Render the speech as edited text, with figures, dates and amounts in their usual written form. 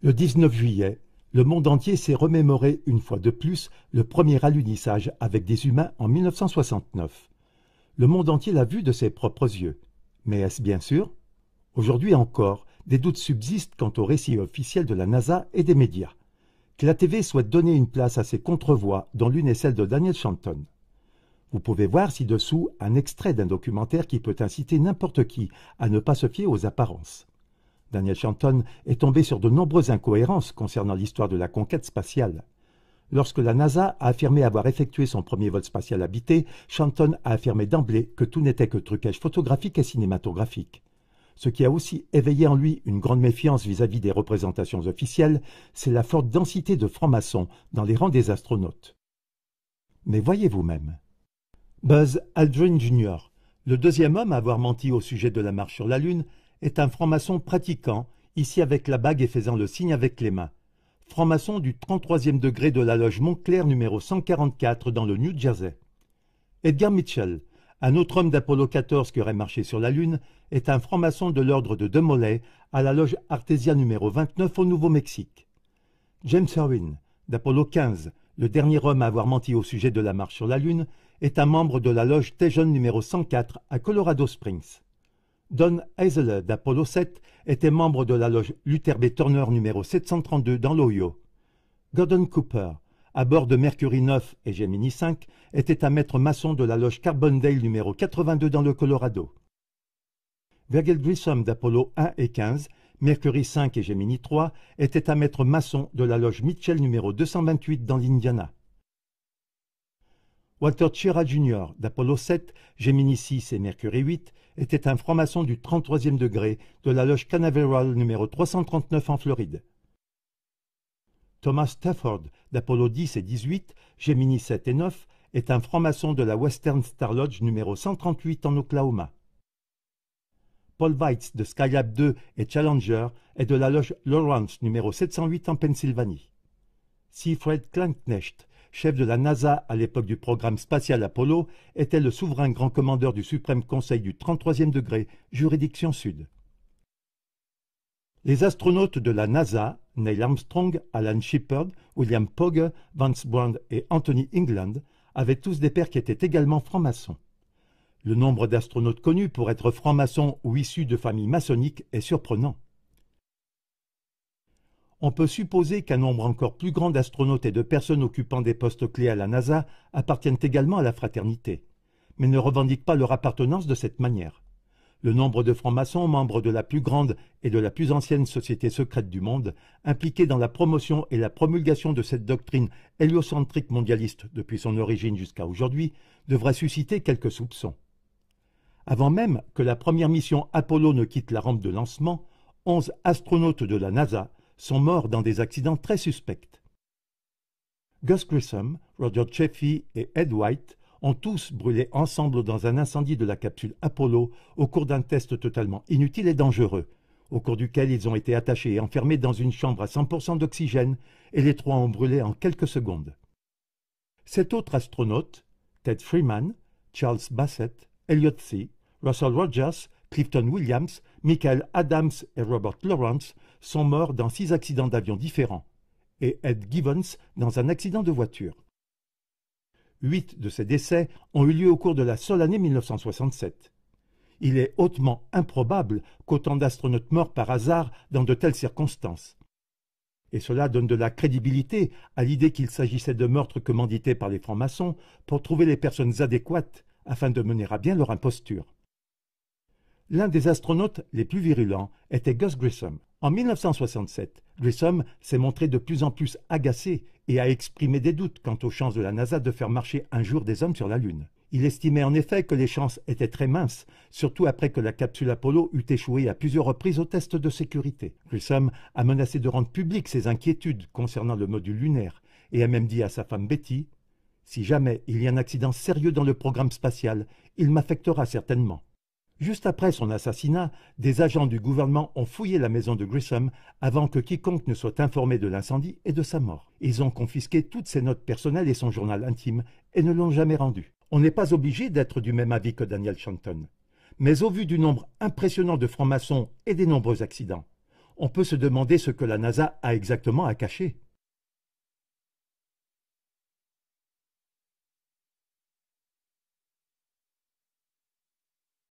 Le 19 juillet, le monde entier s'est remémoré une fois de plus le premier alunissage avec des humains en 1969. Le monde entier l'a vu de ses propres yeux. Mais est-ce bien sûr? Aujourd'hui encore, des doutes subsistent quant au récit officiel de la NASA et des médias. Que la TV souhaite donner une place à ces contre-voix, dont l'une est celle de Daniel Shanton. Vous pouvez voir ci-dessous un extrait d'un documentaire qui peut inciter n'importe qui à ne pas se fier aux apparences. Daniel Shanton est tombé sur de nombreuses incohérences concernant l'histoire de la conquête spatiale. Lorsque la NASA a affirmé avoir effectué son premier vol spatial habité, Shanton a affirmé d'emblée que tout n'était que trucage photographique et cinématographique. Ce qui a aussi éveillé en lui une grande méfiance vis-à-vis des représentations officielles, c'est la forte densité de francs-maçons dans les rangs des astronautes. Mais voyez vous-même. Buzz Aldrin Jr., le deuxième homme à avoir menti au sujet de la marche sur la Lune, est un franc-maçon pratiquant, ici avec la bague et faisant le signe avec les mains. Franc-maçon du 33e degré de la loge Montclair numéro 144 dans le New Jersey. Edgar Mitchell, un autre homme d'Apollo 14 qui aurait marché sur la Lune, est un franc-maçon de l'ordre de Demolay à la loge Artesia numéro 29 au Nouveau-Mexique. James Irwin, d'Apollo 15, le dernier homme à avoir menti au sujet de la marche sur la Lune, est un membre de la loge Tejon numéro 104 à Colorado Springs. Don Heisler d'Apollo 7 était membre de la loge Luther B. Turner numéro 732 dans l'Ohio. Gordon Cooper, à bord de Mercury 9 et Gemini 5, était un maître maçon de la loge Carbondale numéro 82 dans le Colorado. Virgil Grissom d'Apollo 1 et 15, Mercury 5 et Gemini 3, était un maître maçon de la loge Mitchell numéro 228 dans l'Indiana. Walter Schirra Jr. d'Apollo 7, Gemini 6 et Mercury 8 était un franc-maçon du 33e degré de la loge Canaveral numéro 339 en Floride. Thomas Stafford d'Apollo 10 et 18, Gemini 7 et 9 est un franc-maçon de la Western Star Lodge numéro 138 en Oklahoma. Paul Weitz de Skylab 2 et Challenger est de la loge Lawrence numéro 708 en Pennsylvanie. Siegfried Kleintknecht, chef de la NASA à l'époque du programme spatial Apollo, était le souverain grand commandeur du suprême conseil du 33e degré, juridiction sud. Les astronautes de la NASA, Neil Armstrong, Alan Shepard, William Pogge, Vance Brown et Anthony England, avaient tous des pères qui étaient également francs-maçons. Le nombre d'astronautes connus pour être francs-maçons ou issus de familles maçonniques est surprenant. On peut supposer qu'un nombre encore plus grand d'astronautes et de personnes occupant des postes clés à la NASA appartiennent également à la fraternité, mais ne revendiquent pas leur appartenance de cette manière. Le nombre de francs-maçons, membres de la plus grande et de la plus ancienne société secrète du monde, impliqués dans la promotion et la promulgation de cette doctrine héliocentrique mondialiste depuis son origine jusqu'à aujourd'hui, devrait susciter quelques soupçons. Avant même que la première mission Apollo ne quitte la rampe de lancement, 11 astronautes de la NASA sont morts dans des accidents très suspects. Gus Grissom, Roger Chaffee et Ed White ont tous brûlé ensemble dans un incendie de la capsule Apollo au cours d'un test totalement inutile et dangereux, au cours duquel ils ont été attachés et enfermés dans une chambre à 100% d'oxygène et les trois ont brûlé en quelques secondes. Sept autres astronautes, Ted Freeman, Charles Bassett, Elliot C., Russell Rogers, Clifton Williams, Michael Adams et Robert Lawrence sont morts dans 6 accidents d'avion différents, et Ed Givens dans un accident de voiture. 8 de ces décès ont eu lieu au cours de la seule année 1967. Il est hautement improbable qu'autant d'astronautes meurent par hasard dans de telles circonstances. Et cela donne de la crédibilité à l'idée qu'il s'agissait de meurtres commandités par les francs-maçons pour trouver les personnes adéquates afin de mener à bien leur imposture. L'un des astronautes les plus virulents était Gus Grissom. En 1967, Grissom s'est montré de plus en plus agacé et a exprimé des doutes quant aux chances de la NASA de faire marcher un jour des hommes sur la Lune. Il estimait en effet que les chances étaient très minces, surtout après que la capsule Apollo eut échoué à plusieurs reprises au test de sécurité. Grissom a menacé de rendre publiques ses inquiétudes concernant le module lunaire et a même dit à sa femme Betty « Si jamais il y a un accident sérieux dans le programme spatial, il m'affectera certainement. » Juste après son assassinat, des agents du gouvernement ont fouillé la maison de Grissom avant que quiconque ne soit informé de l'incendie et de sa mort. Ils ont confisqué toutes ses notes personnelles et son journal intime et ne l'ont jamais rendu. On n'est pas obligé d'être du même avis que Daniel Shanton. Mais au vu du nombre impressionnant de francs-maçons et des nombreux accidents, On peut se demander ce que la NASA a exactement à cacher.